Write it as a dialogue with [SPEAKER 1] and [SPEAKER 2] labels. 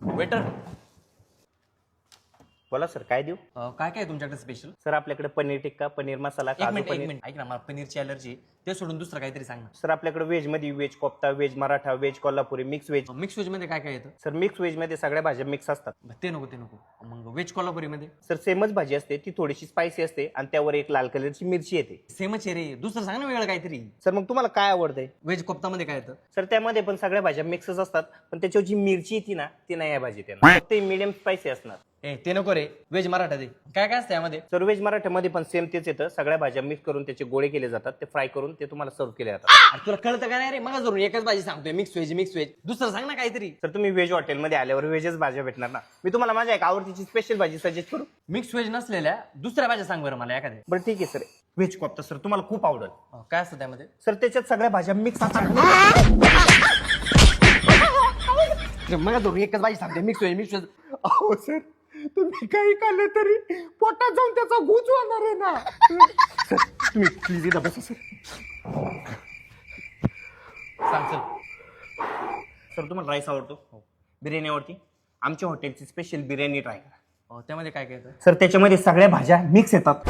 [SPEAKER 1] Waiter
[SPEAKER 2] बोला sir, काय देऊ?
[SPEAKER 1] काय काय तुमच्याकडे स्पेशल?
[SPEAKER 2] सर आपल्याकडे पनीर टिक्का, पनीर मसाला,
[SPEAKER 1] एक
[SPEAKER 2] काजू
[SPEAKER 1] मिनिट
[SPEAKER 2] पनीर.
[SPEAKER 1] ऐक ना, मला पनीरची अलर्जी ते सोडून दुसरं काहीतरी सांग ना.
[SPEAKER 2] सर आपल्याकडे व्हेज मध्ये veg kofta, veg Maratha, veg Kolhapuri, mix veg.
[SPEAKER 1] Mix veg मध्ये काय काय येतं?
[SPEAKER 2] सर मिक्स व्हेज मध्ये सगळ्या भाज्या मिक्स असतात.
[SPEAKER 1] ते नको. मग व्हेज कोल्हापुरी मध्ये?
[SPEAKER 2] सर सेमच भाजी असते, ती थोडीशी स्पायसी असते आणि त्यावर एक लाल कलरची मिरची येते.
[SPEAKER 1] सेमच आहे रे, दुसरं सांग ना वेगळं काहीतरी.
[SPEAKER 2] सर मग तुम्हाला काय आवडतंय?
[SPEAKER 1] व्हेज कोफ्ता मध्ये काय येतं?
[SPEAKER 2] सर त्यामध्ये पण सगळ्या भाज्या मिक्सच असतात, पण त्याच्यावर जी मिरची येते ना ती नाही या भाजीत येणार, फक्त मीडियम स्पायसी असणार.
[SPEAKER 1] ते नको रे, व्हेज मराठा दे. काय काय असतं यामध्ये?
[SPEAKER 2] सर व्हेज मराठ्यामध्ये पण सेम तेच येतं, सगळ्या भाज्या मिक्स करून त्याचे गोळे केले जातात, ते फ्राय करून ते तुम्हाला सर्व केले जातात.
[SPEAKER 1] अरे तुला कळतं का नाही रे? मग जरूर एकच भाजी सांगतोय, मिक्स व्हेज. दुसरं सांग ना काहीतरी.
[SPEAKER 2] सर तुम्ही व्हेज हॉटेलमध्ये आल्यावर व्हेजच भाज्या भेटणार ना. मी तुम्हाला माझ्या एक आवडतीची स्पेशल भाजी सजेस्ट करू?
[SPEAKER 1] मिक्स व्हेज नसलेल्या दुसऱ्या भाज्या सांग बरं मला एखाद्या.
[SPEAKER 2] बरं ठीक आहे सर, व्हेज कोफ्ता सर तुम्हाला खूप आवडेल.
[SPEAKER 1] काय असतं त्यामध्ये?
[SPEAKER 2] सर त्याच्यात सगळ्या भाज्या मिक्स असतात.
[SPEAKER 1] मग जरूर एकच भाजी सांगतोय, मिक्स व्हेज.
[SPEAKER 2] अहो सर, तुम्ही काही खाल्लं तरी पोटात जाऊन त्याचा गुज होणार आहे ना. सर तुम्ही प्लीज इथं बसा सर.
[SPEAKER 1] सांग चल.
[SPEAKER 2] सर तुम्हाला राईस आवडतो? बिर्याणी आवडती? आमच्या हॉटेलची स्पेशल बिर्याणी ट्राय करा.
[SPEAKER 1] त्यामध्ये काय काय येतं?
[SPEAKER 2] सर त्याच्यामध्ये सगळ्या भाज्या मिक्स येतात.